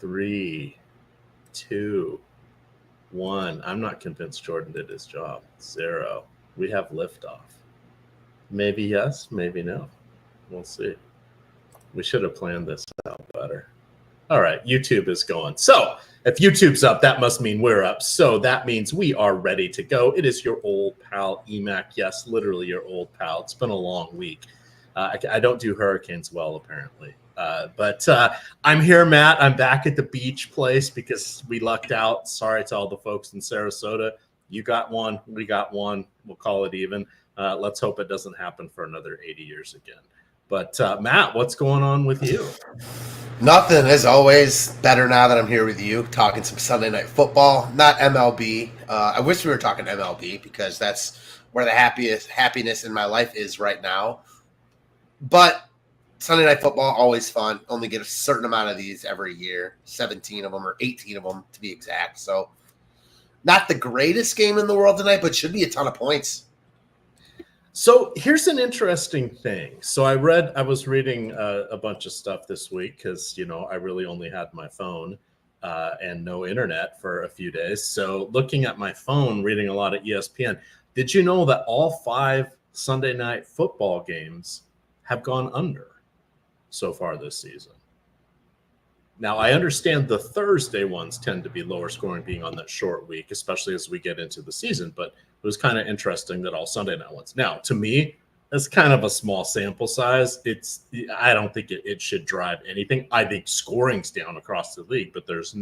3, 2, 1. I'm not convinced Jordan did his job. 0. We have liftoff. Maybe yes, maybe no. We'll see. We should have planned this out better. All right, YouTube is going. So if YouTube's up, that must mean we're up. So that means we are ready to go. It is your old pal, EMac. Yes, literally your old pal. It's been a long week. I don't do hurricanes well, apparently. But I'm here, Matt. I'm back at the beach place because we lucked out. Sorry to all the folks in Sarasota. You got one. We got one. We'll call it even. Let's hope it doesn't happen for another 80 years again. But Matt, what's going on with you? Nothing, as always. Better now that I'm here with you, talking some Sunday Night Football, not MLB. I wish we were talking MLB because that's where the happiness in my life is right now. But Sunday Night Football, always fun. Only get a certain amount of these every year, 17 of them or 18 of them to be exact. So not the greatest game in the world tonight, but should be a ton of points. So here's an interesting thing. So I was reading a bunch of stuff this week because, I really only had my phone and no internet for a few days. So looking at my phone, reading a lot of ESPN, did you know that all 5 Sunday Night Football games have gone under so far this season? Now, I understand the Thursday ones tend to be lower scoring being on that short week, especially as we get into the season, but it was kind of interesting that all Sunday night ones. Now, to me, that's kind of a small sample size. I don't think it should drive anything. I think scoring's down across the league, but that's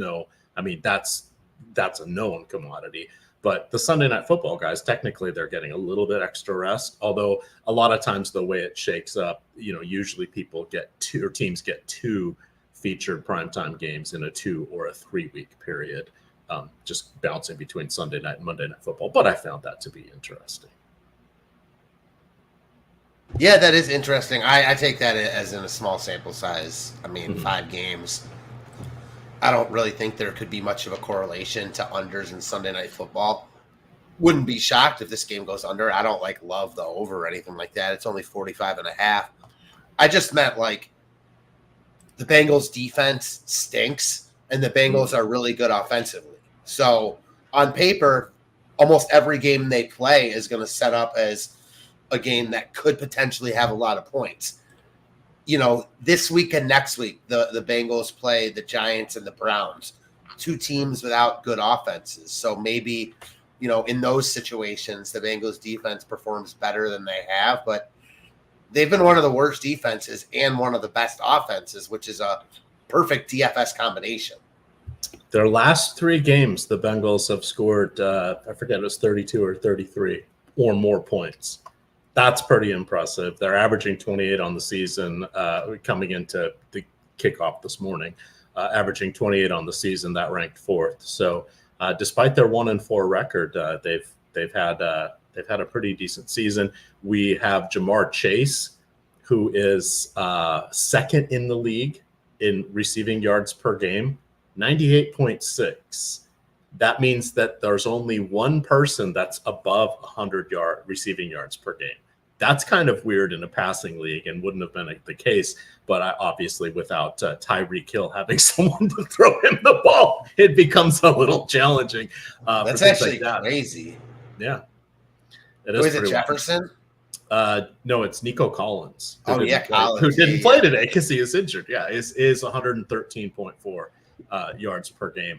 a known commodity. But the Sunday Night Football guys, technically, they're getting a little bit extra rest. Although a lot of times the way it shakes up, usually teams get 2 featured primetime games in a 2 or a 3 week period, just bouncing between Sunday night and Monday Night Football. But I found that to be interesting. Yeah, that is interesting. I take that as in a small sample size. I mean, 5 games. I don't really think there could be much of a correlation to unders in Sunday Night Football. Wouldn't be shocked if this game goes under. I don't love the over or anything like that. It's only 45.5. I just meant the Bengals defense stinks and the Bengals are really good offensively. So on paper, almost every game they play is going to set up as a game that could potentially have a lot of points. This week and next week, the Bengals play the Giants and the Browns, 2 teams without good offenses. So maybe, in those situations, the Bengals defense performs better than they have, but they've been one of the worst defenses and one of the best offenses, which is a perfect DFS combination. Their last 3 games, the Bengals have scored, I forget, it was 32 or 33 or more points. That's pretty impressive. They're averaging 28 on the season, coming into the kickoff this morning, averaging 28 on the season. That ranked 4th. So despite their 1-4 record, they've had a pretty decent season. We have Jamar Chase, who is 2nd in the league in receiving yards per game, 98.6. That means that there's only one person that's above 100 receiving yards per game. That's kind of weird in a passing league and wouldn't have been the case. But obviously, without Tyreek Hill having someone to throw him the ball, it becomes a little challenging. That's actually crazy. Yeah. Is it Jefferson? No, it's Nico Collins. Collins. Who didn't play today because he is injured. Yeah, is 113.4 yards per game.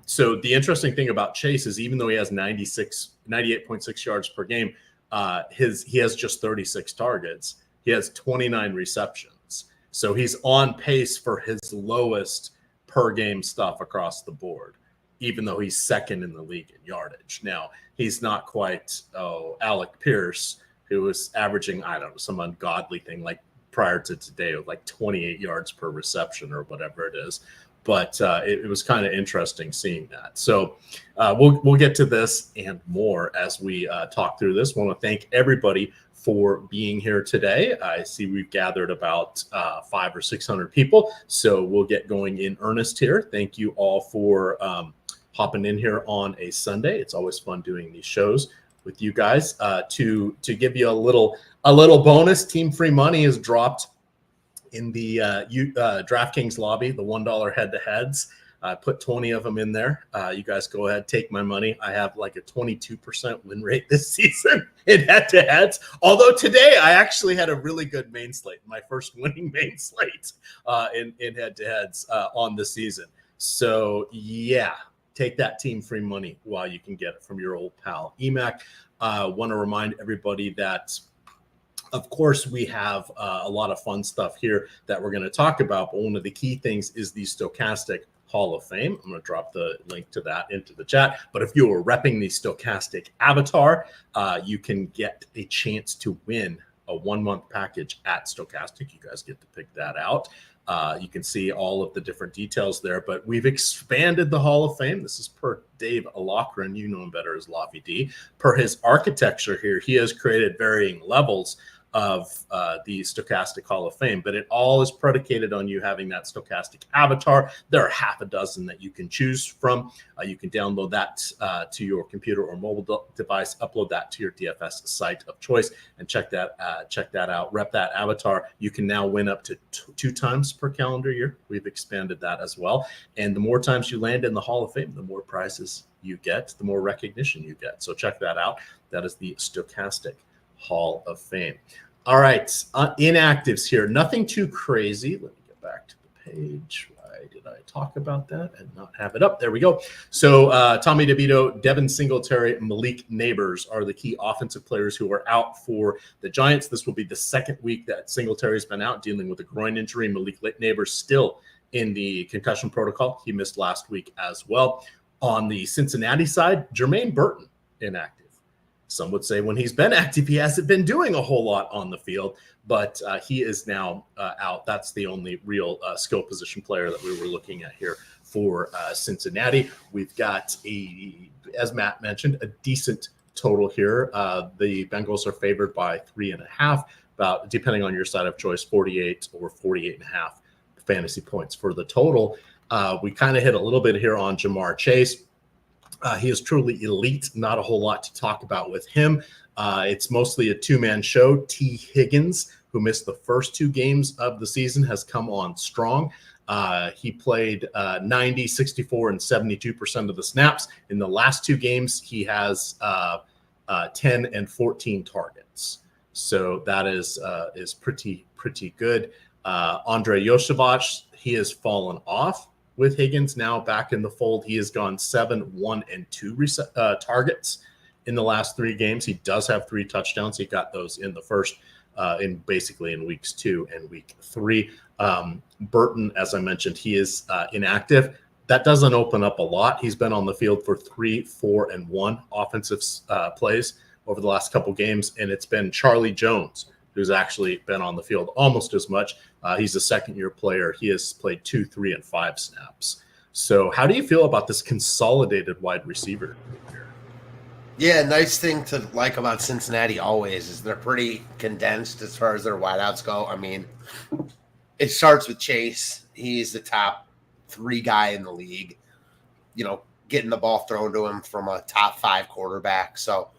So the interesting thing about Chase is even though he has 98.6 yards per game, he has just 36 targets. He has 29 receptions. So he's on pace for his lowest per game stuff across the board, even though he's 2nd in the league in yardage. Now, he's not quite Alec Pierce, who was averaging, some ungodly thing prior to today of 28 yards per reception or whatever it is. But it was kind of interesting seeing that. So we'll get to this and more as we talk through this. I want to thank everybody for being here today. I see we've gathered about 500 or 600 people. So we'll get going in earnest here. Thank you all for hopping in here on a Sunday. It's always fun doing these shows with you guys. To give you a little bonus, Team Free Money has dropped in the DraftKings lobby, the $1 head-to-heads. I put 20 of them in there. You guys go ahead, take my money. I have like a 22% win rate this season in head-to-heads. Although today I actually had a really good main slate, my first winning main slate in head-to-heads on the season. So yeah, take that team-free money while you can get it from your old pal EMac. Want to remind everybody that, of course, we have a lot of fun stuff here that we're going to talk about. But one of the key things is the Stokastic Hall of Fame. I'm going to drop the link to that into the chat. But if you are repping the Stokastic avatar, you can get a chance to win a 1-month package at Stokastic. You guys get to pick that out. You can see all of the different details there, but we've expanded the Hall of Fame. This is per Dave Alocran. You know him better as Lofty D. Per his architecture here, he has created varying levels of the Stokastic Hall of Fame, but it all is predicated on you having that Stokastic avatar. There are half a dozen that you can choose from. You can download that to your computer or mobile device, upload that to your DFS site of choice, and check that out. Rep that avatar. You can now win up to 2 times per calendar year. We've expanded that as well. And the more times you land in the Hall of Fame, the more prizes you get, the more recognition you get. So check that out. That is the Stokastic Hall of Fame. All right, inactives here. Nothing too crazy. Let me get back to the page. Why did I talk about that and not have it up? There we go. So Tommy DeVito, Devin Singletary, Malik Neighbors are the key offensive players who are out for the Giants. This will be the second week that Singletary's been out dealing with a groin injury. Malik Neighbors still in the concussion protocol. He missed last week as well. On the Cincinnati side, Jermaine Burton inactive. Some would say when he's been active, he hasn't been doing a whole lot on the field, but he is now out. That's the only real skill position player that we were looking at here for Cincinnati. We've got, as Matt mentioned, a decent total here. The Bengals are favored by 3.5, about, depending on your side of choice, 48 or 48.5 fantasy points for the total. We kind of hit a little bit here on Jamar Chase. He is truly elite. Not a whole lot to talk about with him. It's mostly a 2-man show. T. Higgins, who missed the first 2 games of the season, has come on strong. He played 90, 64, and 72% of the snaps. In the last 2 games, he has 10 and 14 targets. So that is pretty good. Andre Yosevich, he has fallen off. With Higgins now back in the fold, he has gone 7, 1, and 2 targets in the last 3 games. He does have 3 touchdowns. He got those in the first, in weeks 2 and week 3. Burton, as I mentioned, he is inactive. That doesn't open up a lot. He's been on the field for 3, 4, and 1 offensive plays over the last couple games, and it's been Charlie Jones who's actually been on the field almost as much. He's a second-year player. He has played 2, 3, and 5 snaps. So how do you feel about this consolidated wide receiver here? Yeah, nice thing to like about Cincinnati always is they're pretty condensed as far as their wideouts go. I mean, it starts with Chase. He's the top 3 guy in the league, you know, getting the ball thrown to him from a top 5 quarterback. So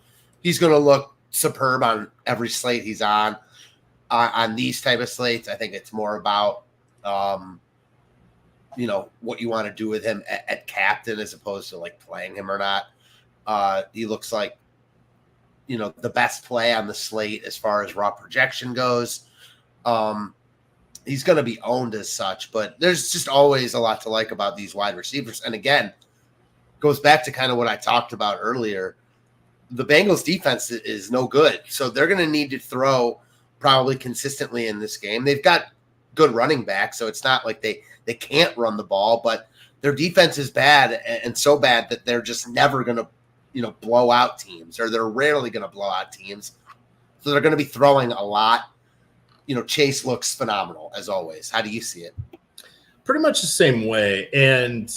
he's going to look superb on every slate he's on. On these type of slates, I think it's more about, you know, what you want to do with him at captain as opposed to like playing him or not. He looks like, you know, the best play on the slate as far as raw projection goes. He's going to be owned as such, but there's just always a lot to like about these wide receivers. And again, goes back to kind of what I talked about earlier. The Bengals defense is no good. So they're going to need to throw probably consistently in this game. They've got good running backs, so it's not like they can't run the ball, but their defense is bad and so bad that they're just never going to, you know, blow out teams, or they're rarely going to blow out teams. So they're going to be throwing a lot. You know, Chase looks phenomenal as always. How do you see it? Pretty much the same way. And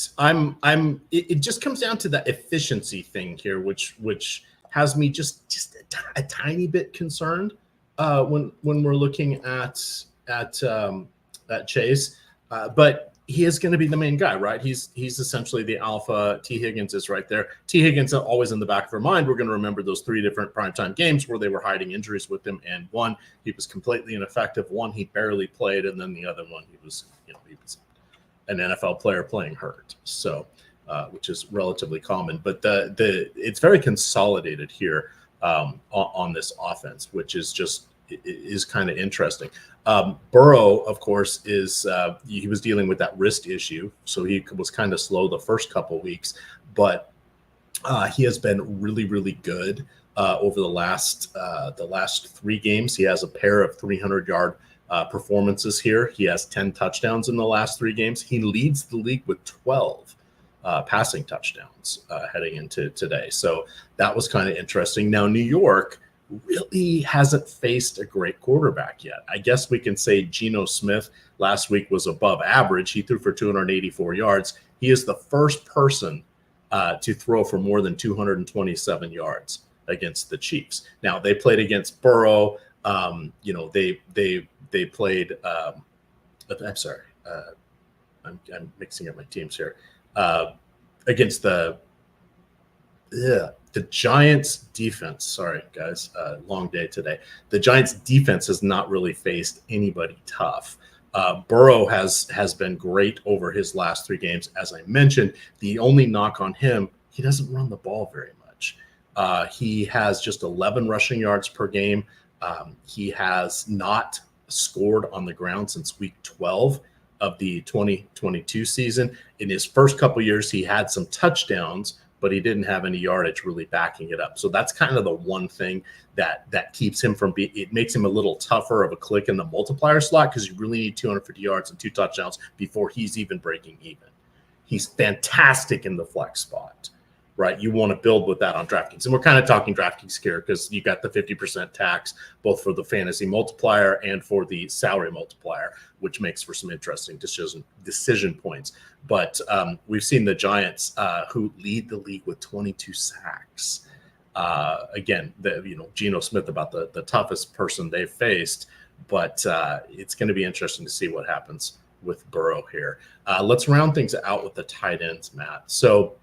it just comes down to that efficiency thing here, which has me just a tiny bit concerned when we're looking at Chase. But he is going to be the main guy, right? He's essentially the alpha. T. Higgins is right there. T. Higgins always in the back of our mind. We're going to remember those 3 different primetime games where they were hiding injuries with him, and one he was completely ineffective. One he barely played, and then the other one he was an NFL player playing hurt. So, which is relatively common, but it's very consolidated here on this offense, which is kind of interesting. Burrow, of course, he was dealing with that wrist issue, so he was kind of slow the first couple weeks, but he has been really, really good over the last 3 games. He has a pair of 300-yard performances here. He has 10 touchdowns in the last 3 games. He leads the league with 12 passing touchdowns heading into today. So that was kind of interesting. Now, New York really hasn't faced a great quarterback yet. I guess we can say Geno Smith last week was above average. He threw for 284 yards. He is the first person to throw for more than 227 yards against the Chiefs. Now, they played against Burrow. They played. I'm sorry. I'm mixing up my teams here. Against the Giants defense. Sorry, guys. Long day today. The Giants defense has not really faced anybody tough. Burrow has been great over his last 3 games. As I mentioned, the only knock on him, he doesn't run the ball very much. He has just 11 rushing yards per game. He has not scored on the ground since week 12 of the 2022 season. In his first couple years, he had some touchdowns, but he didn't have any yardage really backing it up. So that's kind of the one thing that keeps him from it makes him a little tougher of a click in the multiplier slot, because you really need 250 yards and 2 touchdowns before he's even breaking even. He's fantastic in the flex spot, right? You want to build with that on DraftKings. And we're kind of talking DraftKings here because you got the 50% tax, both for the fantasy multiplier and for the salary multiplier, which makes for some interesting decision points. But we've seen the Giants who lead the league with 22 sacks. Again, Geno Smith about the toughest person they've faced, but it's going to be interesting to see what happens with Burrow here. Let's round things out with the tight ends, Matt. So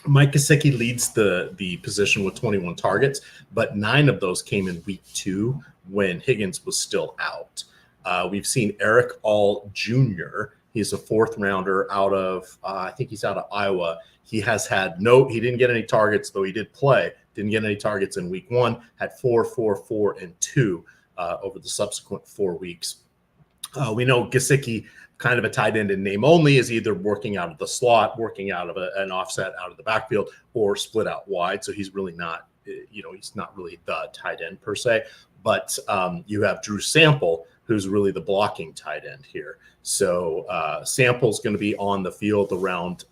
Mike Gesicki leads the position with 21 targets, but 9 of those came in week 2 when Higgins was still out. We've seen Eric All Jr. He's a 4th rounder out of, I think he's out of Iowa. He didn't get any targets, though he did play. Didn't get any targets in week 1, had 4, 4, 4, and 2 over the subsequent 4 weeks. We know Gesicki, kind of a tight end in name only, is either working out of the slot, working out of an offset out of the backfield, or split out wide. So he's really not, he's not really the tight end per se. But you have Drew Sample, who's really the blocking tight end here. So Sample's going to be on the field around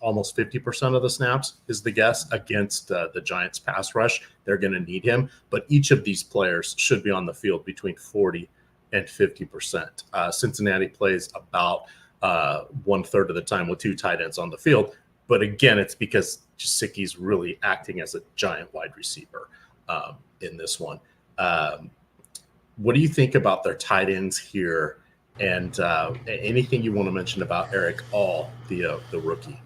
almost 50% of the snaps is the guess against the Giants pass rush. They're going to need him. But each of these players should be on the field between 40 and 50%. Cincinnati plays about 1/3 of the time with 2 tight ends on the field. But again, it's because Gesicki's really acting as a giant wide receiver in this one. What do you think about their tight ends here? And anything you want to mention about Eric All, the rookie?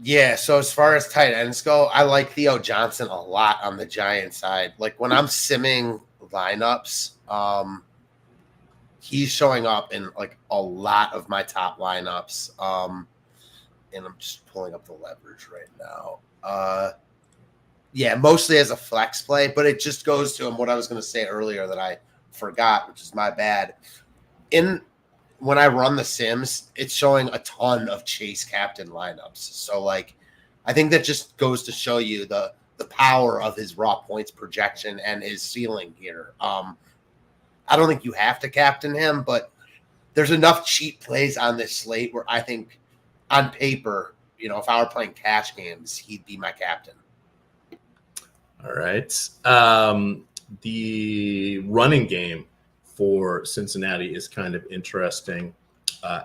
Yeah, so as far as tight ends go, I like Theo Johnson a lot on the Giants side. Like when I'm simming lineups, he's showing up in like a lot of my top lineups. And I'm just pulling up the leverage right now. Yeah, mostly as a flex play, but it just goes to what I was going to say earlier that I forgot, which is my bad. When I run the Sims, it's showing a ton of Chase captain lineups. So like, I think that just goes to show you the power of his raw points projection and his ceiling here. I don't think you have to captain him, but there's enough cheap plays on this slate where I think on paper, if I were playing cash games, he'd be my captain. All right. The running game for Cincinnati is kind of interesting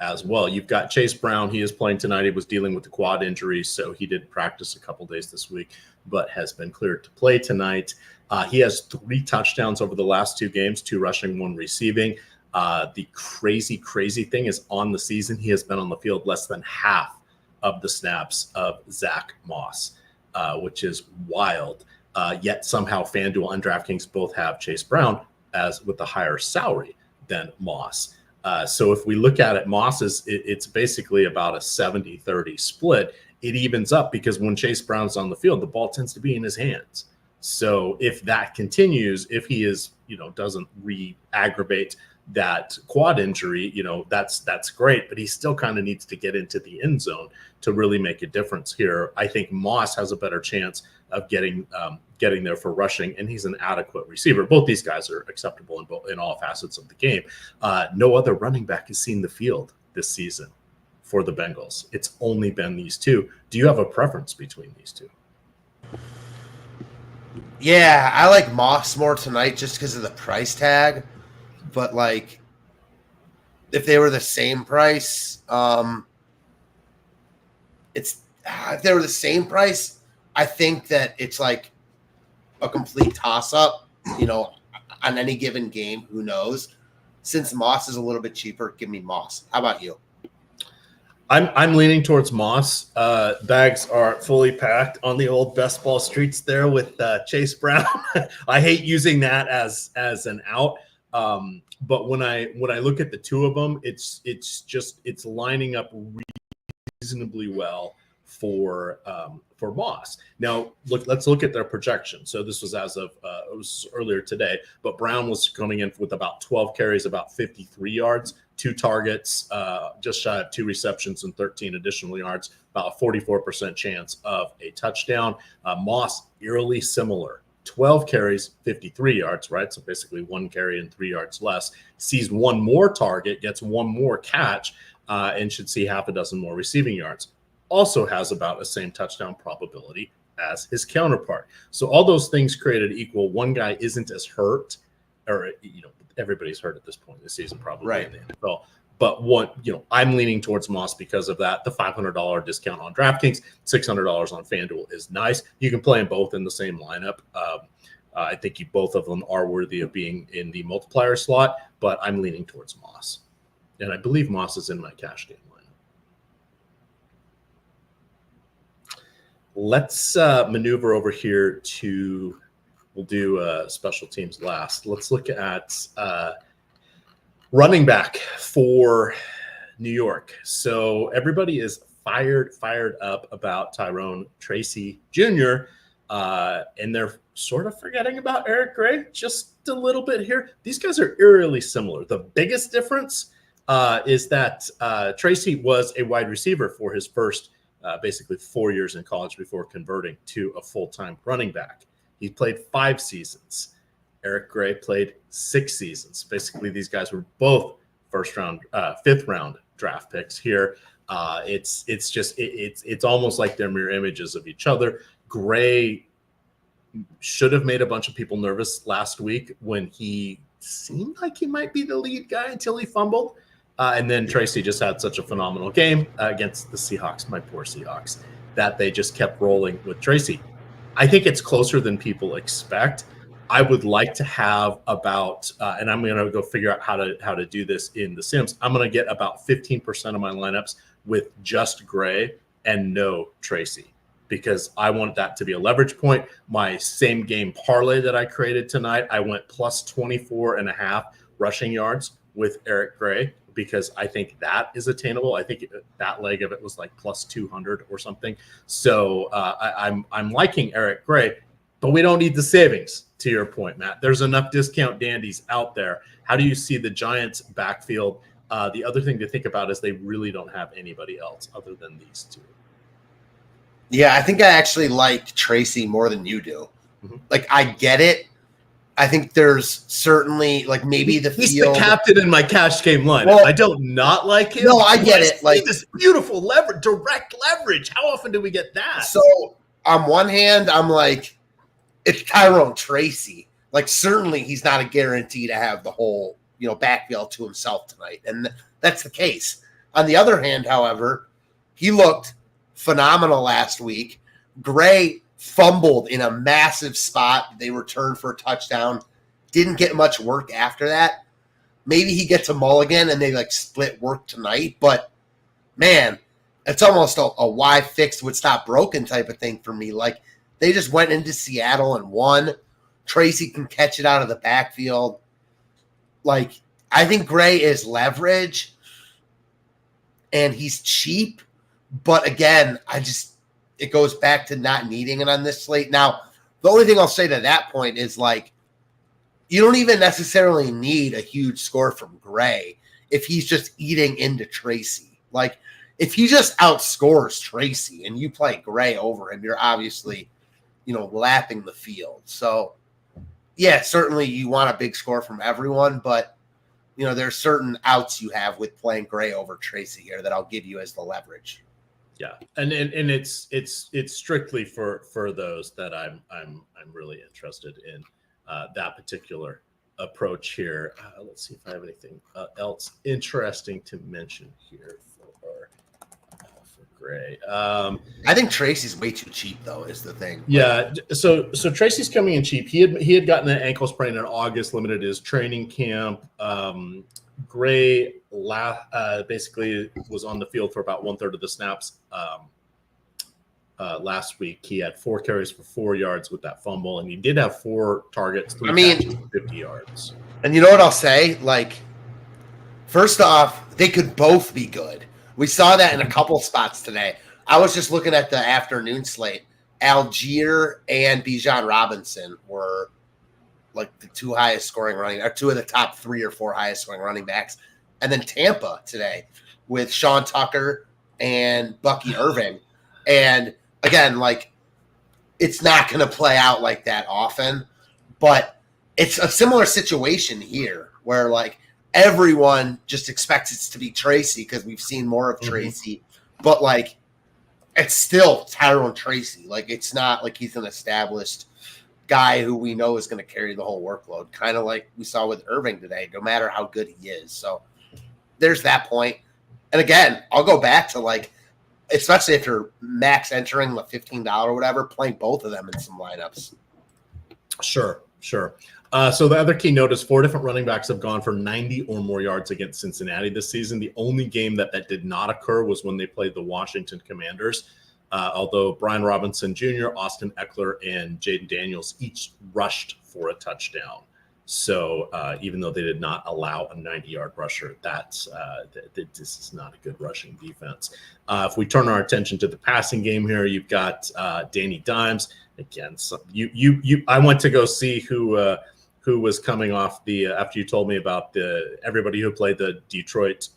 as well. You've got Chase Brown. He is playing tonight. He was dealing with the quad injury, so he did practice a couple days this week, but has been cleared to play tonight. He has 3 touchdowns over the last 2 games, 2 rushing, 1 receiving. The crazy thing is on the season, he has been on the field less than half of the snaps of Zach Moss, which is wild. Yet somehow FanDuel and DraftKings both have Chase Brown as with the higher salary than Moss. So if we look at it, Moss it's basically about a 70-30 split. It evens up because when Chase Brown's on the field, the ball tends to be in his hands. So if that continues, if he doesn't re-aggravate that quad injury, that's great, but he still kind of needs to get into the end zone to really make a difference here. I think Moss has a better chance of getting there for rushing, and he's an adequate receiver. Both these guys are acceptable in all facets of the game. No other running back has seen the field this season for the Bengals. It's only been these two. Do you have a preference between these two? Yeah, I like Moss more tonight just because of the price tag. But like, if they were the same price, if they were the same price, I think that it's like a complete toss-up, on any given game. Who knows? Since Moss is a little bit cheaper, give me Moss. How about you? I'm leaning towards Moss. Bags are fully packed on the old best ball streets there with Chase Brown. I hate using that as an out. But when I look at the two of them, it's lining up reasonably well for Moss. Now let's look at their projection. So this was as of it was earlier today, but Brown was coming in with about 12 carries, about 53 yards, 2 targets, just shy of 2 receptions and 13 additional yards, about a 44% chance of a touchdown. Moss, eerily similar. 12 carries, 53 yards, right? So basically 1 carry and 3 yards less. Sees 1 more target, gets 1 more catch, and should see half a dozen more receiving yards. Also has about the same touchdown probability as his counterpart. So all those things created equal. One guy isn't as hurt, or everybody's hurt at this point in the season, probably right. in the NFL. But I'm leaning towards Moss because of that. The $500 discount on DraftKings, $600 on FanDuel is nice. You can play them both in the same lineup. I think both of them are worthy of being in the multiplier slot, but I'm leaning towards Moss. And I believe Moss is in my cash game lineup. Let's maneuver over here to, we'll do special teams last. Let's look at running back for New York. So everybody is fired up about Tyrone Tracy Jr., and they're sort of forgetting about Eric Gray just a little bit here. These guys are eerily similar. The biggest difference is that Tracy was a wide receiver for his first basically 4 years in college before converting to a full-time running back. He played 5 seasons. Eric Gray played 6 seasons. Basically, these guys were both fifth round draft picks here. It's almost like they're mirror images of each other. Gray should have made a bunch of people nervous last week when he seemed like he might be the lead guy until he fumbled. And then Tracy just had such a phenomenal game against the Seahawks, my poor Seahawks, that they just kept rolling with Tracy. I think it's closer than people expect. I would like to have about, and I'm going to go figure out how to do this in the Sims. I'm going to get about 15% of my lineups with just Gray and no Tracy, because I want that to be a leverage point. My same game parlay that I created tonight, I went plus 24.5 rushing yards with Eric Gray, because I think that is attainable. I think that leg of it was like plus 200 or something. So I'm liking Eric Gray, but we don't need the savings, to your point, Matt. There's enough discount dandies out there. How do you see the Giants' backfield? The other thing to think about is they really don't have anybody else other than these two. Yeah, I think I actually like Tracy more than you do. Mm-hmm. Like, I get it. I think there's certainly, like, maybe the He's field. The captain in my cash game line. Well, I don't not like him. No, I get it. Like, this beautiful direct leverage. How often do we get that? So on one hand, I'm like, it's Tyrone Tracy. Like, certainly he's not a guarantee to have the whole, backfield to himself tonight. And that's the case. On the other hand, however, he looked phenomenal last week. Gray fumbled in a massive spot. They returned for a touchdown. Didn't get much work after that. maybe he gets a mulligan and they like split work tonight. But man, it's almost a why fixed would stop broken type of thing for me. Like they just went into Seattle and won. Tracy can catch it out of the backfield. Like I think Gray is leverage and he's cheap. But again, it goes back to not needing it on this slate. Now, the only thing I'll say to that point is like, you don't even necessarily need a huge score from Gray if he's just eating into Tracy. Like, if he just outscores Tracy and you play Gray over him, you're obviously, lapping the field. So, yeah, certainly you want a big score from everyone, but, there's certain outs you have with playing Gray over Tracy here that I'll give you as the leverage. Yeah, and it's strictly for those that I'm really interested in that particular approach here. Let's see if I have anything else interesting to mention here for Gray. I think Tracy's way too cheap, though, is the thing. Yeah, so Tracy's coming in cheap. He had gotten an ankle sprain in August, limited his training camp. Gray basically was on the field for about 1/3 of the snaps last week. He had 4 carries for 4 yards with that fumble, and he did have 4 targets, 3 catches for 50 yards. And you know what I'll say? Like, first off, they could both be good. We saw that in a couple spots today. I was just looking at the afternoon slate. Algier and Bijan Robinson were like the 2 highest scoring or 2 of the top 3 or 4 highest scoring running backs. And then Tampa today with Sean Tucker and Bucky Irving. And again, like, it's not going to play out like that often, but it's a similar situation here where like everyone just expects it to be Tracy because we've seen more of Tracy, but like it's still Tyrone Tracy. Like it's not like he's an established guy who we know is going to carry the whole workload, kind of like we saw with Irving today, no matter how good he is. So there's that point. And again, I'll go back to like, especially if you're max entering the $15 or whatever, playing both of them in some lineups. Sure. So the other key note is 4 different running backs have gone for 90 or more yards against Cincinnati this season. The only game that did not occur was when they played the Washington Commanders. Although Brian Robinson Jr., Austin Eckler, and Jaden Daniels each rushed for a touchdown. So even though they did not allow a 90-yard rusher, this is not a good rushing defense. If we turn our attention to the passing game here, you've got Danny Dimes. Again, I went to go see who was coming off the after you told me about everybody who played the Detroit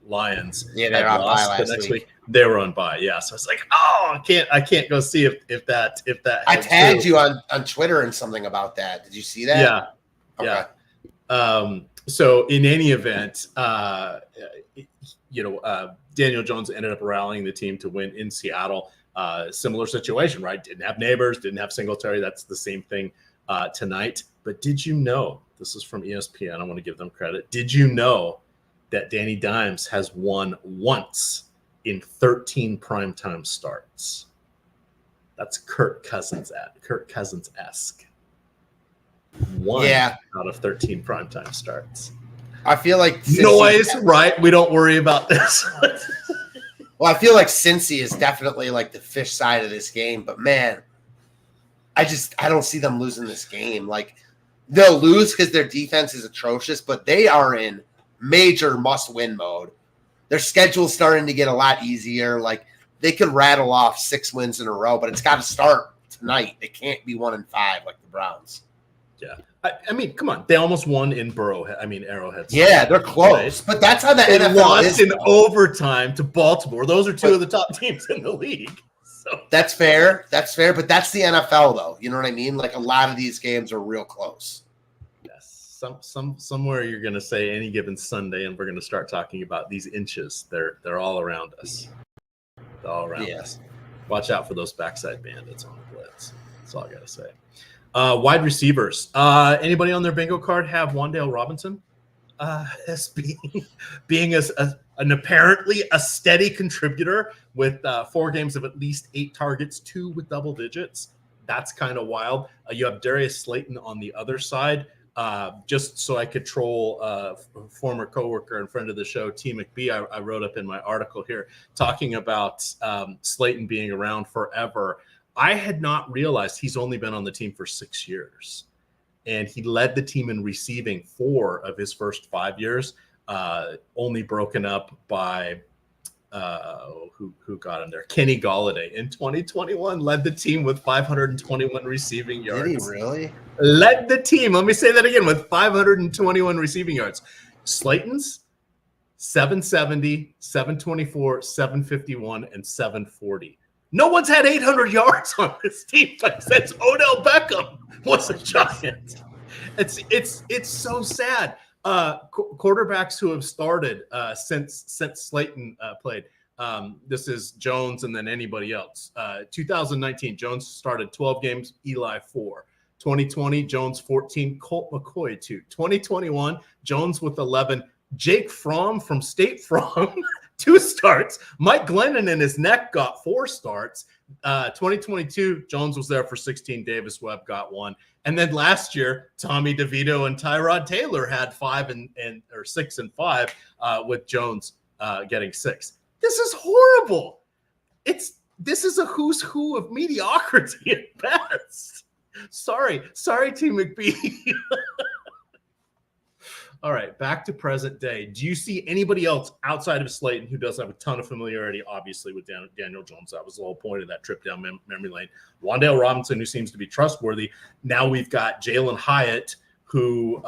Lions. Yeah, they were on bye last week. They were on bye. Yeah, so I was like, oh, I can't go see if that. I tagged you on Twitter and something about that. Did you see that? Yeah. Okay. Yeah. So in any event, Daniel Jones ended up rallying the team to win in Seattle. Similar situation, right? Didn't have Neighbors, didn't have Singletary. That's the same thing tonight. But did you know, this is from ESPN, I want to give them credit. Did you know that Danny Dimes has won once in 13 primetime starts? That's Kirk Cousins-esque. One out of 13 primetime starts. I feel like noise, right? We don't worry about this. Well, I feel like Cincy is definitely like the fish side of this game, but man, I don't see them losing this game. Like they'll lose because their defense is atrocious, but they are in major must-win mode. Their schedule's starting to get a lot easier. Like they could rattle off 6 wins in a row, but it's got to start tonight. They can't be 1-5 like the Browns. Yeah. I mean, come on. They almost won in Arrowhead. Yeah, they're close. But that's how the NFL lost is. In overtime to Baltimore. Those are 2 of the top teams in the league. So That's fair. But that's the NFL, though. You know what I mean? Like a lot of these games are real close. Yes. Somewhere you're going to say any given Sunday, and we're going to start talking about these inches. They're all around us. They're all around us. Watch out for those backside bandits on the blitz. That's all I got to say. Wide receivers. Anybody on their bingo card have Wan'Dale Robinson as being an apparently a steady contributor with 4 games of at least 8 targets, 2 with double digits. That's kind of wild. You have Darius Slayton on the other side. just so I could troll former coworker and friend of the show, T. McBee. I wrote up in my article here talking about Slayton being around forever. I had not realized he's only been on the team for 6 years, and he led the team in receiving 4 of his first 5 years, only broken up by who got him there? Kenny Golladay in 2021 led the team with 521 receiving yards. Did he really? Led the team. Let me say that again, with 521 receiving yards. Slayton's 770, 724, 751, and 740. No one's had 800 yards on this team since Odell Beckham was a Giant. It's so sad. Quarterbacks who have started since Slayton played. This is Jones and then anybody else. 2019, Jones started 12 games, Eli 4. 2020, Jones 14, Colt McCoy 2. 2021, Jones with 11, Jake Fromm from State Farm 2 starts. Mike Glennon and his neck got 4 starts. 2022, Jones was there for 16. Davis Webb got 1. And then last year, Tommy DeVito and Tyrod Taylor had 5 or 6 and 5, with Jones getting 6. This is horrible. This is a who's who of mediocrity at best. Sorry, Team McBee. All right, back to present day. Do you see anybody else outside of Slayton who does have a ton of familiarity, obviously, with Daniel Jones? That was the whole point of that trip down memory lane. Wan'Dale Robinson, who seems to be trustworthy. Now we've got Jalen Hyatt, who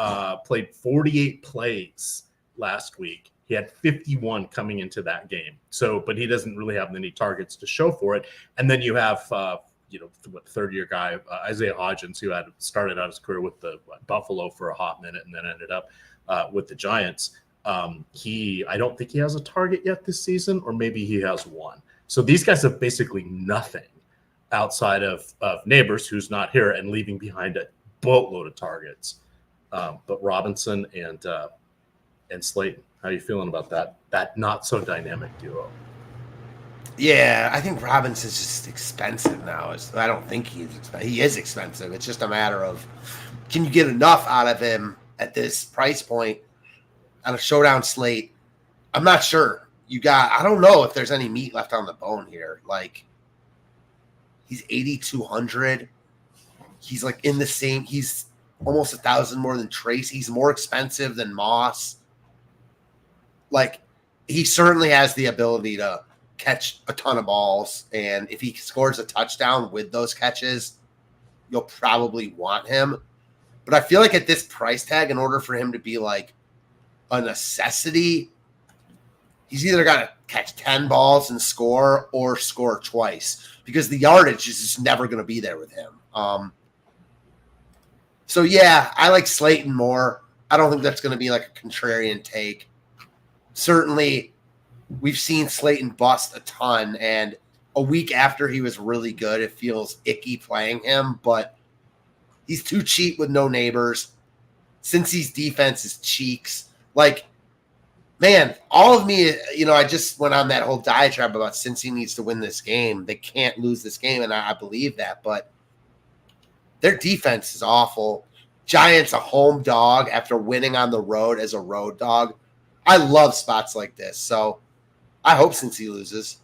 played 48 plays last week. He had 51 coming into that game. But he doesn't really have any targets to show for it. And then you have third-year guy, Isaiah Hodgins, who had started out his career with the Buffalo for a hot minute and then ended up with the Giants. I don't think he has a target yet this season, or maybe he has 1. So these guys have basically nothing outside of Neighbors, who's not here, and leaving behind a boatload of targets. But Robinson and Slayton, how are you feeling about that not so dynamic duo? Yeah, I think Robinson's just expensive now. I don't think he is expensive. It's just a matter of, can you get enough out of him at this price point on a showdown slate? I'm not sure. I don't know if there's any meat left on the bone here. Like, he's 8,200. He's like in the same. He's almost 1,000 more than Trace. He's more expensive than Moss. Like, he certainly has the ability to catch a ton of balls, and if he scores a touchdown with those catches, you'll probably want him. But I feel like at this price tag, in order for him to be like a necessity, he's either got to catch 10 balls and score or score twice, because the yardage is just never going to be there with him. So yeah, I like Slayton more. I don't think that's going to be like a contrarian take. Certainly, we've seen Slayton bust a ton, and a week after he was really good, it feels icky playing him, but he's too cheap with no Neighbors. Cincy's defense is cheeks. Like, man, all of me, I just went on that whole diatribe about Cincy needs to win this game. They can't lose this game, and I believe that, but their defense is awful. Giants a home dog after winning on the road as a road dog. I love spots like this, so I hope Cincy loses.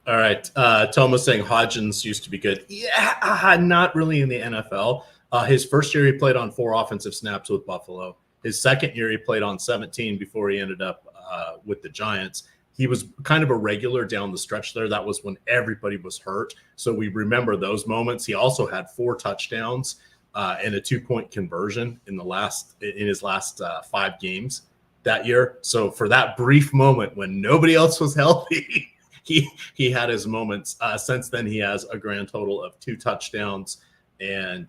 All right. Toma's saying Hodgins used to be good. Yeah, not really in the NFL. His first year, he played on 4 offensive snaps with Buffalo. His second year, he played on 17 before he ended up with the Giants. He was kind of a regular down the stretch there. That was when everybody was hurt. So we remember those moments. He also had 4 touchdowns and a 2-point conversion in his last 5 games that year. So for that brief moment when nobody else was healthy, he had his moments. Since then, he has a grand total of 2 touchdowns and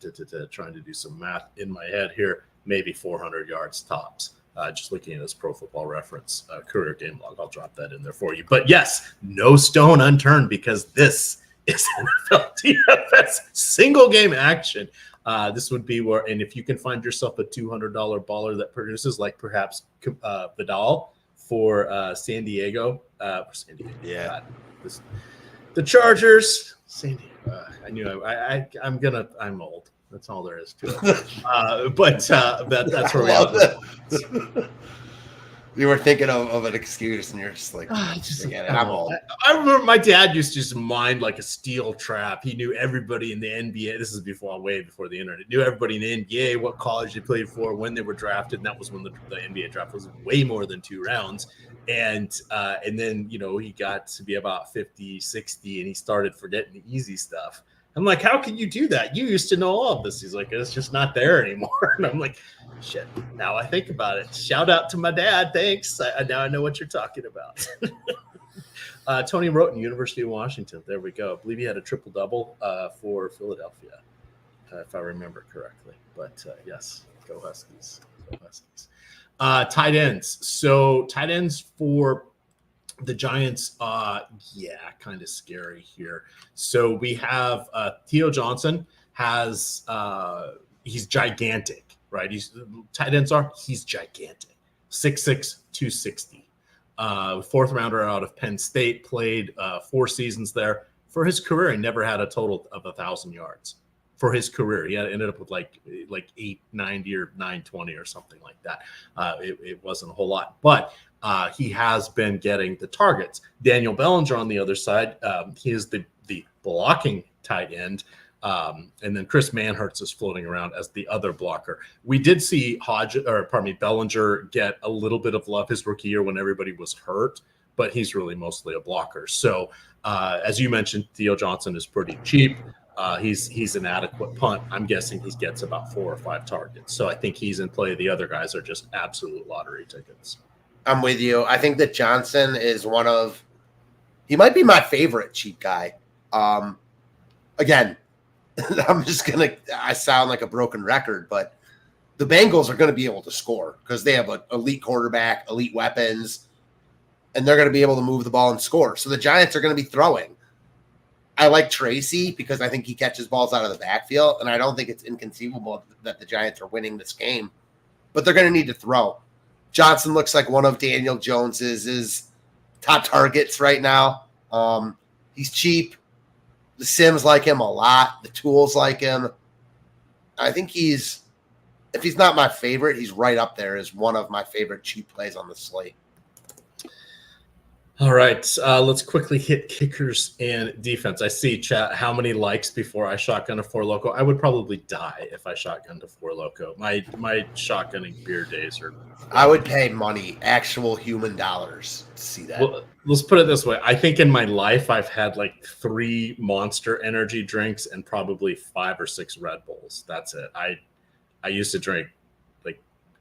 trying to do some math in my head here, maybe 400 yards tops. Just looking at his Pro Football Reference career game log, I'll drop that in there for you. But yes, no stone unturned, because this is NFL DFS single game action. This would be where, and if you can find yourself a $200 baller that produces, like perhaps Vidal for San Diego. Yeah. The Chargers. San Diego. I knew I'm old. That's all there is to it. That's where we are. You were thinking of an excuse, and you're just like, I'm old. I remember my dad used to just mind like a steel trap. He knew everybody in the NBA. This is way before the internet. Knew everybody in the NBA, what college they played for, when they were drafted. And that was when the NBA draft was way more than 2 rounds. And then, he got to be about 50, 60, and he started forgetting the easy stuff. I'm like, how can you do that? You used to know all of this. He's like, it's just not there anymore. And I'm like, shit, now I think about it. Shout out to my dad. Thanks. Now I know what you're talking about. Tony Roten, University of Washington. There we go. I believe he had a triple-double for Philadelphia, if I remember correctly. But, yes, go Huskies. Go Huskies. Tight ends. So tight ends for the Giants, kind of scary here. So we have Theo Johnson he's gigantic, right? He's gigantic. 6'6", 260. Fourth rounder out of Penn State, played 4 seasons there. For his career, he never had a total of 1,000 yards. For his career, he ended up with like 890 or 920 or something like that. It wasn't a whole lot, but he has been getting the targets. Daniel Bellinger on the other side, he is the blocking tight end. And then Chris Manhertz is floating around as the other blocker. We did see Bellinger get a little bit of love his rookie year when everybody was hurt, but he's really mostly a blocker. So as you mentioned, Theo Johnson is pretty cheap. He's an adequate punt. I'm guessing he gets about 4 or 5 targets. So I think he's in play. The other guys are just absolute lottery tickets. I'm with you. I think that Johnson is he might be my favorite cheap guy. Again, I sound like a broken record, but the Bengals are going to be able to score because they have an elite quarterback, elite weapons, and they're going to be able to move the ball and score. So the Giants are going to be throwing. I like Tracy because I think he catches balls out of the backfield, and I don't think it's inconceivable that the Giants are winning this game, but they're going to need to throw. Johnson looks like one of Daniel Jones's top targets right now. He's cheap. The Sims like him a lot. The Tools like him. I think if he's not my favorite, he's right up there as one of my favorite cheap plays on the slate. All right, let's quickly hit kickers and defense. I see, chat, how many likes before I shotgun a Four Loko? I would probably die if I shotgunned a Four Loko. My shotgunning beer days are... I would pay money, actual human dollars, to see that. Well, let's put it this way. I think in my life I've had like 3 Monster energy drinks and probably 5 or 6 Red Bulls. That's it. I used to drink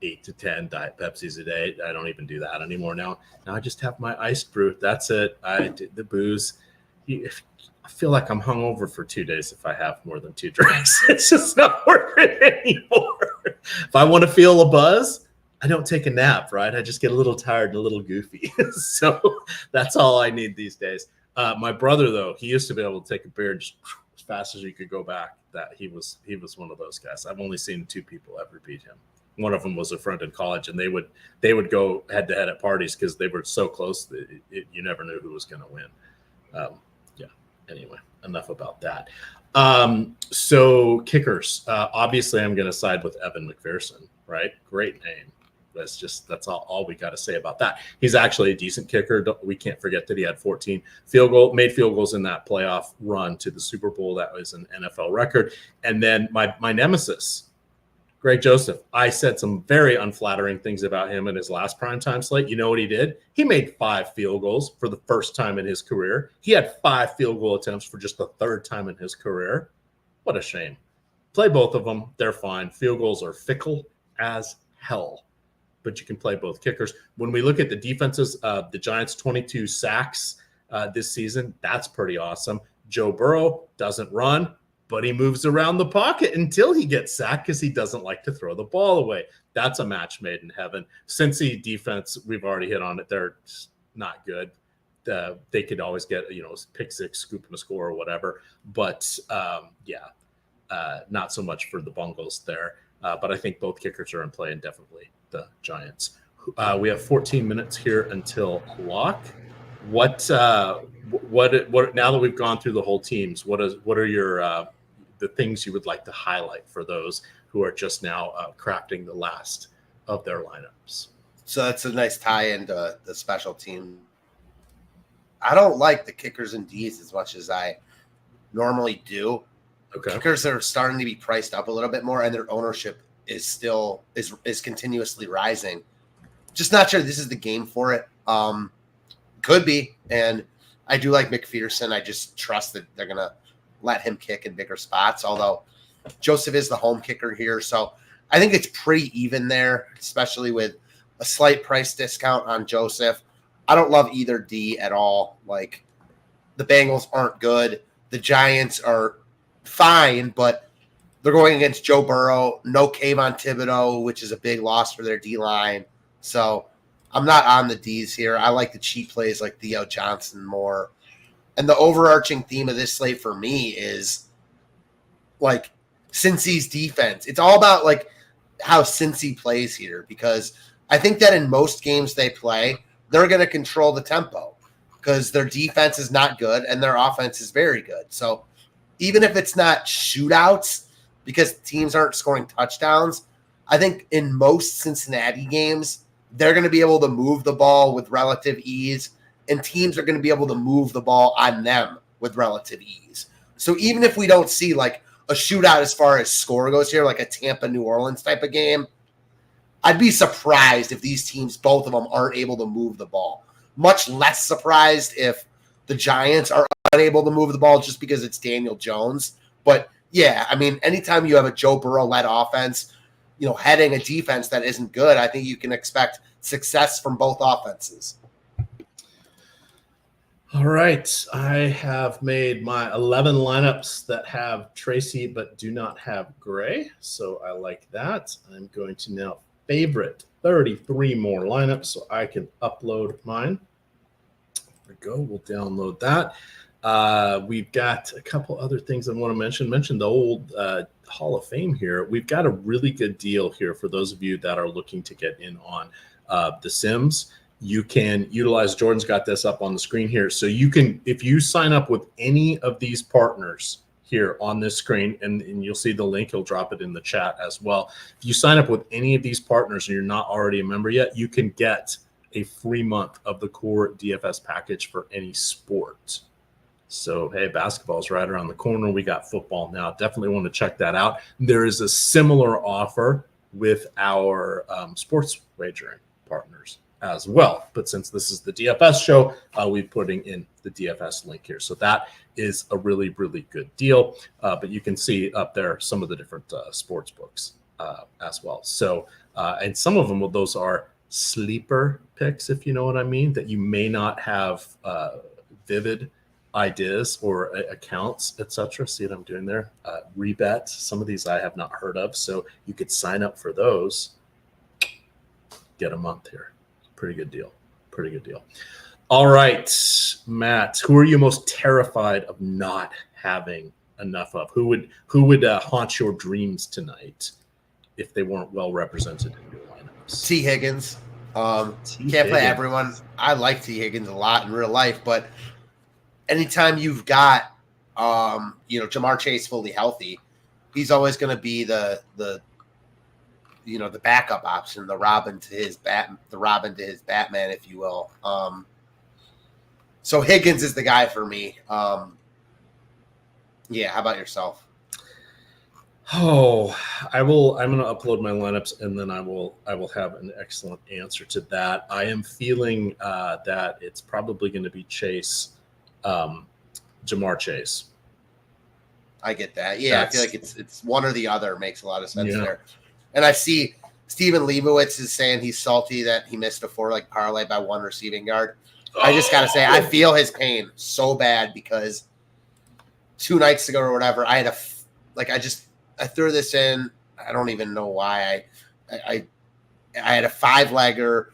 8 to 10 Diet Pepsis a day. I don't even do that anymore now. Now I just have my iced brew. That's it. I did the booze. I feel like I'm hungover for 2 days if I have more than 2 drinks. It's just not worth it anymore. If I want to feel a buzz, I don't take a nap, right? I just get a little tired and a little goofy. So that's all I need these days. My brother, though, he used to be able to take a beer and just as fast as you could go back. That he was one of those guys. I've only seen 2 people ever beat him. One of them was a friend in college, and they would go head to head at parties because they were so close that you never knew who was going to win. Anyway, enough about that. So kickers, obviously, I'm going to side with Evan McPherson. Right, great name. That's all we got to say about that. He's actually a decent kicker. We can't forget that he had 14 made field goals in that playoff run to the Super Bowl. That was an NFL record. And then my nemesis, Greg Joseph. I said some very unflattering things about him in his last primetime slate. You know what he did? He made 5 field goals for the first time in his career. He had 5 field goal attempts for just the 3rd time in his career. What a shame. Play both of them. They're fine. Field goals are fickle as hell, but you can play both kickers. When we look at the defenses, the Giants 22 sacks this season. That's pretty awesome. Joe Burrow doesn't run, but he moves around the pocket until he gets sacked because he doesn't like to throw the ball away. That's a match made in heaven. Cincy defense, we've already hit on it. They're not good. They could always get, pick 6, scoop and a score or whatever. But, not so much for the Bungles there. But I think both kickers are in play, and definitely the Giants. We have 14 minutes here until lock. What now that we've gone through the whole teams, what are your the things you would like to highlight for those who are just now crafting the last of their lineups. So that's a nice tie into the special team. I don't like the kickers and Ds as much as I normally do. Okay. Kickers are starting to be priced up a little bit more, and their ownership is still is continuously rising. Just not sure this is the game for it. Could be, and I do like McPherson. I just trust that they're gonna let him kick in bigger spots. Although Joseph is the home kicker here, so I think it's pretty even there, especially with a slight price discount on Joseph. I don't love either D at all. Like, the Bengals aren't good. The Giants are fine, but they're going against Joe Burrow, no Kayvon Thibodeau, which is a big loss for their D-line. So I'm not on the Ds here. I like the cheap plays like Theo Johnson more. And the overarching theme of this slate for me is, like, Cincy's defense. It's all about, like, how Cincy plays here, because I think that in most games they play, they're going to control the tempo because their defense is not good and their offense is very good. So even if it's not shootouts because teams aren't scoring touchdowns, I think in most Cincinnati games, they're going to be able to move the ball with relative ease, and teams are going to be able to move the ball on them with relative ease. So even if we don't see like a shootout as far as score goes here, like a Tampa-New Orleans type of game, I'd be surprised if these teams, both of them, aren't able to move the ball. Much less surprised if the Giants are unable to move the ball just because it's Daniel Jones. But, yeah, I mean, anytime you have a Joe Burrow-led offense, you know, heading a defense that isn't good, I think you can expect success from both offenses. All right. I have made my 11 lineups that have Tracy but do not have Gray, so I like that. I'm going to now favorite 33 more lineups so I can upload mine. There we go. We'll download that. We've got a couple other things I want to mention the old Hall of Fame here. We've got a really good deal here for those of you that are looking to get in on The Sims. You can utilize, Jordan's got this up on the screen here. So you can, if you sign up with any of these partners here on this screen, and you'll see the link, he'll drop it in the chat as well. If you sign up with any of these partners and you're not already a member yet, you can get a free month of the core DFS package for any sport. So, hey, basketball's right around the corner. We got football now. Definitely want to check that out. There is a similar offer with our sports wagering partners as well. But since this is the DFS show, we're putting in the DFS link here. So that is a really, really good deal. But you can see up there some of the different sports books as well. So, and some of them, those are sleeper picks, if you know what I mean, that you may not have vivid ideas or accounts, etc. See what I'm doing there? Rebet. Some of these I have not heard of. So you could sign up for those. Get a month here. Pretty good deal. Pretty good deal. All right, Matt, who are you most terrified of not having enough of? Who would haunt your dreams tonight if they weren't well represented in your lineups? T. Higgins. Can't play everyone. I like T. Higgins a lot in real life, but anytime you've got Jamar Chase fully healthy, he's always going to be the backup option, the Robin to his Batman, if you will. So Higgins is the guy for me. Yeah, how about yourself? Oh, I'm going to upload my lineups and then I will have an excellent answer to that. I am feeling that it's probably going to be Chase, Jamar Chase. I get that. Yeah, I feel like it's one or the other makes a lot of sense there. And I see Steven Leibowitz is saying he's salty that he missed a 4-leg parlay by one receiving yard. I just got to say, I feel his pain so bad because 2 nights ago or whatever, I had I threw this in. I don't even know why. I had a 5-legger.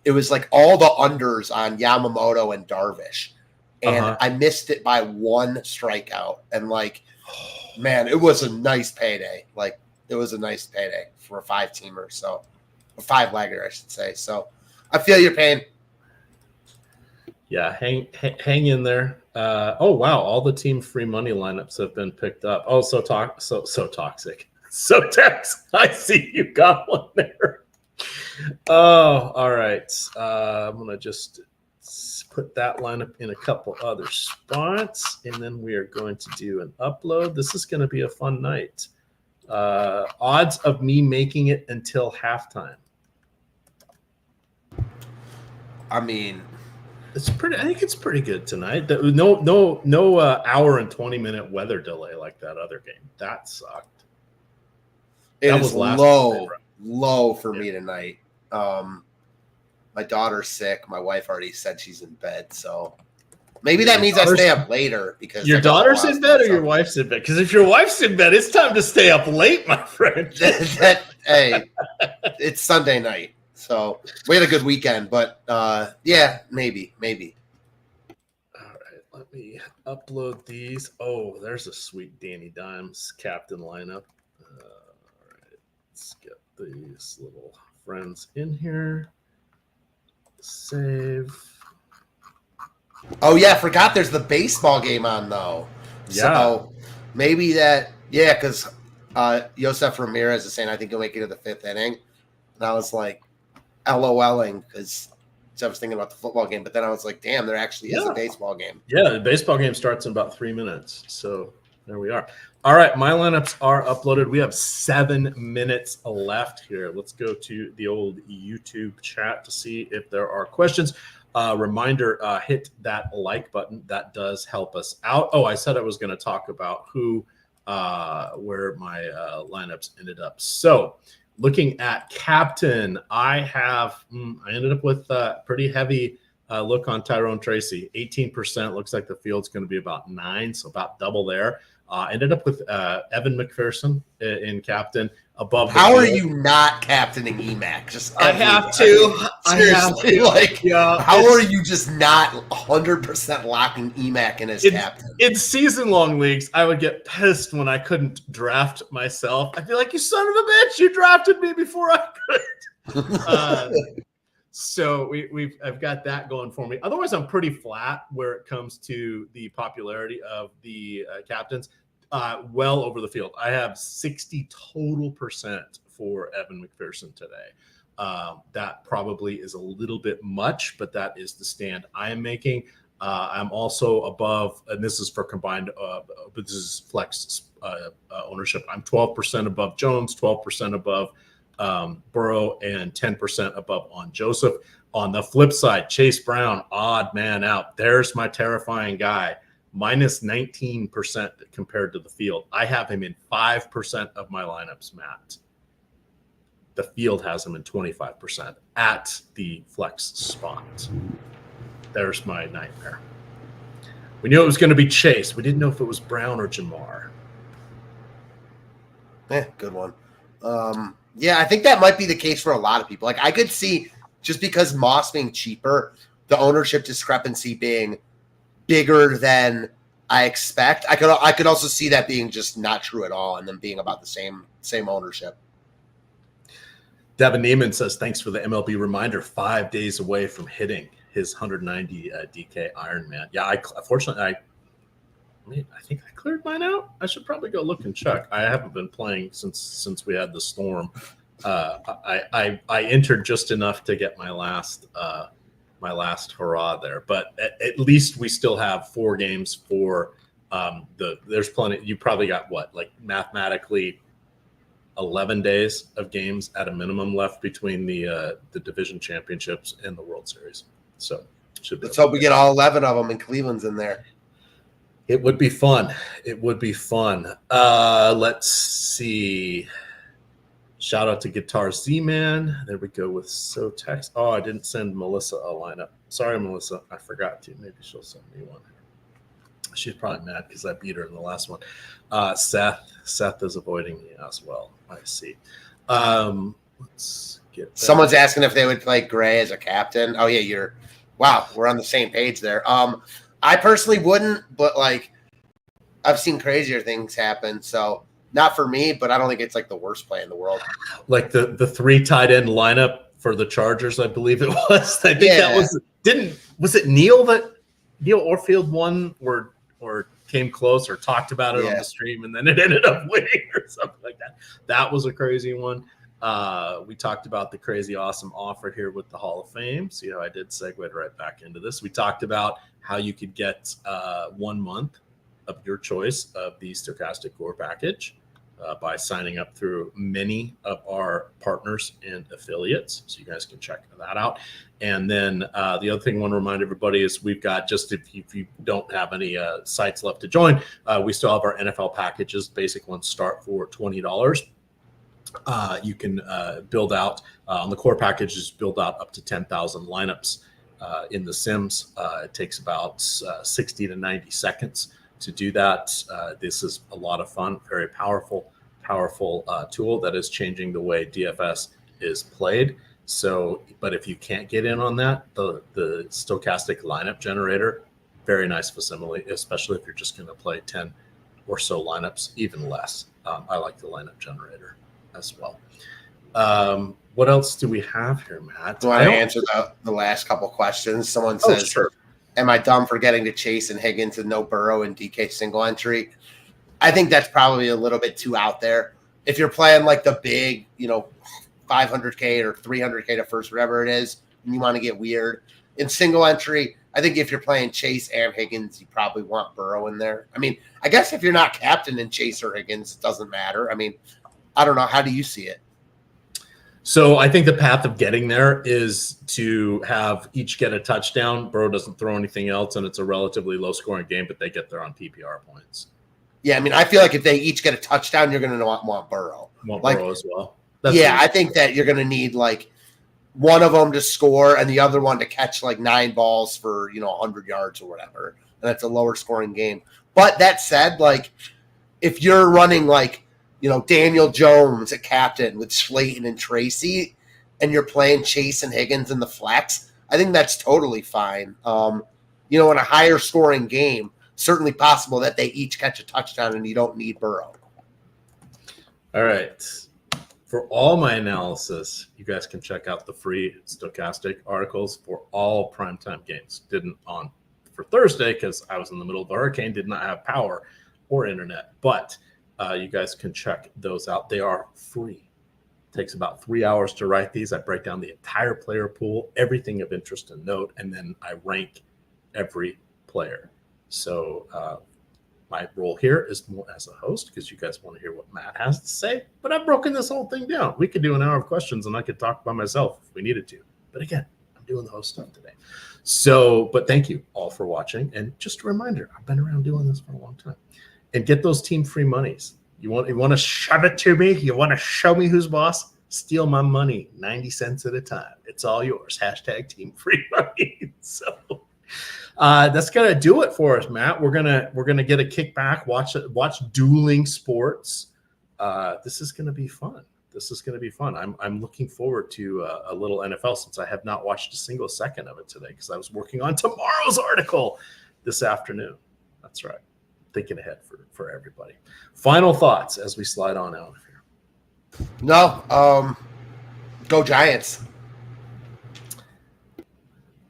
It was like all the unders on Yamamoto and Darvish. And I missed it by 1 strikeout. And man, it was a nice payday. It was a nice payday for a 5-teamer. So a 5-legger, I should say. So I feel your pain. Yeah, hang in there. Oh wow, all the team free money lineups have been picked up. Oh, so toxic. So Tex, I see you got one there. Oh, all right. I'm gonna just put that lineup in a couple other spots, and then we are going to do an upload. This is going to be a fun night. Odds of me making it until halftime. I mean, it's pretty. I think it's pretty good tonight. No hour and 20-minute weather delay like that other game. That sucked. It was low for me tonight. My daughter's sick. My wife already said she's in bed, so maybe that means I stay up later because your daughter's in bed or your wife's in bed. Because if your wife's in bed, it's time to stay up late, my friend. Hey, it's Sunday night, so we had a good weekend. But yeah, maybe. All right, let me upload these. Oh, there's a sweet Danny Dimes captain lineup. All right, let's get these little friends in here. Save. Oh yeah, I forgot there's the baseball game on though. Yeah. So maybe that, yeah, because Yosef Ramirez is saying I think he'll make it to the 5th inning. And I was like, LOLing because I was thinking about the football game, but then I was like, damn, there actually is a baseball game. Yeah, the baseball game starts in about 3 minutes. So there we are. All right, my lineups are uploaded. We have 7 minutes left here. Let's go to the old YouTube chat to see if there are questions. Reminder, hit that like button. That does help us out. Oh, I said I was going to talk about where my lineups ended up. So looking at captain, I ended up with a pretty heavy look on Tyrone Tracy. 18%. Looks like the field's going to be about 9, so about double there. Ended up with Evan McPherson in captain above. How are you not captaining EMac? I have to. Seriously, how are you just not 100% locking EMac in as captain? In season-long leagues, I would get pissed when I couldn't draft myself. I'd be like, "You son of a bitch! You drafted me before I could." So I've got that going for me. Otherwise, I'm pretty flat where it comes to the popularity of the captains. Well over the field. I have 60 total % for Evan McPherson today. That probably is a little bit much, but that is the stand I am making. I'm also above, and this is for combined, but this is flex ownership. I'm 12% above Jones, 12% above Burrow, and 10% above on Joseph. On the flip side, Chase Brown, odd man out. There's my terrifying guy, minus 19% compared to the field. I have him in 5% of my lineups, Matt. The field has him in 25% at the flex spot. There's my nightmare. We knew it was going to be Chase. We didn't know if it was Brown or Jamar. Good one. Yeah, I think that might be the case for a lot of people. Like I could see, just because Moss being cheaper, the ownership discrepancy being bigger than I expect. I could also see that being just not true at all, and them being about the same ownership. Devin Neiman says, thanks for the MLB reminder. 5 days away from hitting his 190 DK Ironman. Yeah, unfortunately, I think I cleared mine out. I should probably go look and check. I haven't been playing since we had the storm. I entered just enough to get my last hurrah there, but at least we still have 4 games for there's plenty. You probably got mathematically 11 days of games at a minimum left between the division championships and the World Series. So let's hope we get all 11 of them, and Cleveland's in there. It would be fun. Let's see. Shout out to Guitar Z-Man. There we go with Sotex. Oh, I didn't send Melissa a lineup. Sorry, Melissa. I forgot to. Maybe she'll send me one. She's probably mad because I beat her in the last one. Seth is avoiding me as well. I see. Let's get that. Someone's asking if they would play Gray as a captain. Oh, yeah, wow, we're on the same page there. I personally wouldn't, but I've seen crazier things happen. So not for me, but I don't think it's the worst play in the world. Like the 3 tight end lineup for the Chargers, I believe it was. I think Was it Neil Orfield won or came close or talked about it on the stream, and then it ended up winning or something like that. That was a crazy one. We talked about the crazy awesome offer here with the Hall of Fame. See how I did segue right back into this. We talked about how you could get 1 month of your choice of the Stokastic Core package by signing up through many of our partners and affiliates. So you guys can check that out. And then the other thing I want to remind everybody is we've got, just if you don't have any sites left to join, we still have our NFL packages. Basic ones start for $20. You can build out on the core packages, build out up to 10,000 lineups in the Sims. It takes about 60 to 90 seconds to do that. This is a lot of fun, very powerful tool that is changing the way DFS is played. So, but if you can't get in on that, the Stokastic lineup generator, very nice facsimile, especially if you're just going to play 10 or so lineups, even less. I like the lineup generator as well. What else do we have here, Matt? Do I answer the last couple questions? Someone says, sure. Am I dumb for getting to Chase and Higgins and no Burrow and DK single entry? I think that's probably a little bit too out there. If you're playing like the big, 500K or 300K to first, whatever it is, and you want to get weird in single entry, I think if you're playing Chase and Higgins, you probably want Burrow in there. I mean, I guess if you're not captain in Chase or Higgins, it doesn't matter. I mean, I don't know. How do you see it? So I think the path of getting there is to have each get a touchdown. Burrow doesn't throw anything else, and it's a relatively low-scoring game, but they get there on PPR points. Yeah, I mean, I feel like if they each get a touchdown, you're going to want Burrow. Burrow as well. I think that you're going to need like one of them to score and the other one to catch like 9 balls for 100 yards or whatever, and that's a lower-scoring game. But that said, like if you're running like Daniel Jones at captain with Slayton and Tracy, and you're playing Chase and Higgins in the flex, I think that's totally fine. In a higher scoring game, certainly possible that they each catch a touchdown and you don't need Burrow. All right. For all my analysis, you guys can check out the free Stokastic articles for all primetime games. Didn't on for Thursday because I was in the middle of the hurricane, did not have power or internet, but you guys can check those out. They are free. It takes about 3 hours to write these. I break down the entire player pool, everything of interest and note, and then I rank every player. So my role here is more as a host because you guys want to hear what Matt has to say, but I've broken this whole thing down. We could do an hour of questions and I could talk by myself if we needed to. But again, I'm doing the host stuff today. So, but thank you all for watching. And just a reminder, I've been around doing this for a long time. And get those team free monies. You want to shove it to me? You want to show me who's boss? Steal my money 90 cents at a time. It's all yours. # team free money. So that's gonna do it for us, Matt. We're gonna get a kickback. Watch dueling sports. This is gonna be fun. I'm looking forward to a little NFL since I have not watched a single second of it today because I was working on tomorrow's article this afternoon. That's right. Thinking ahead for everybody. Final thoughts as we slide on out of here. No, go Giants.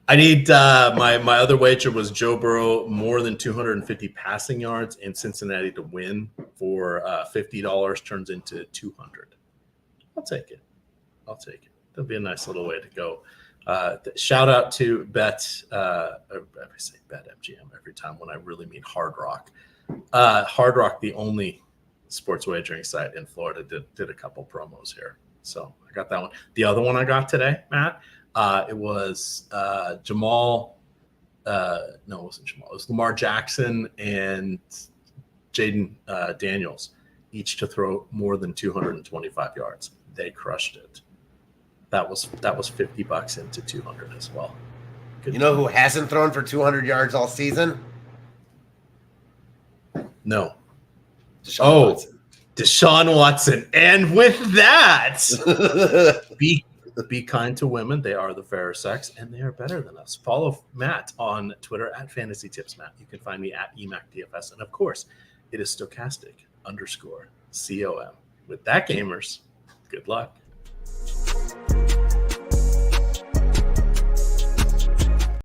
I need my other wager was Joe Burrow more than 250 passing yards and Cincinnati to win for $50 turns into $200. I'll take it. That'll be a nice little way to go. Shout out to Bet. I say Bet MGM every time when I really mean Hard Rock. Hard Rock, the only sports wagering site in Florida, did a couple promos here. So I got that one. The other one I got today, Matt, it was Jamal. No, it wasn't Jamal. It was Lamar Jackson and Jaden Daniels, each to throw more than 225 yards. They crushed it. That was $50 into 200 as well. Good. You know who hasn't thrown for 200 yards all season? No. Deshaun Watson. And with that, be kind to women. They are the fairer sex, and they are better than us. Follow Matt on Twitter at Fantasy Tips Matt. You can find me at EMac DFS. And, of course, it is Stokastic _COM. With that, gamers, good luck.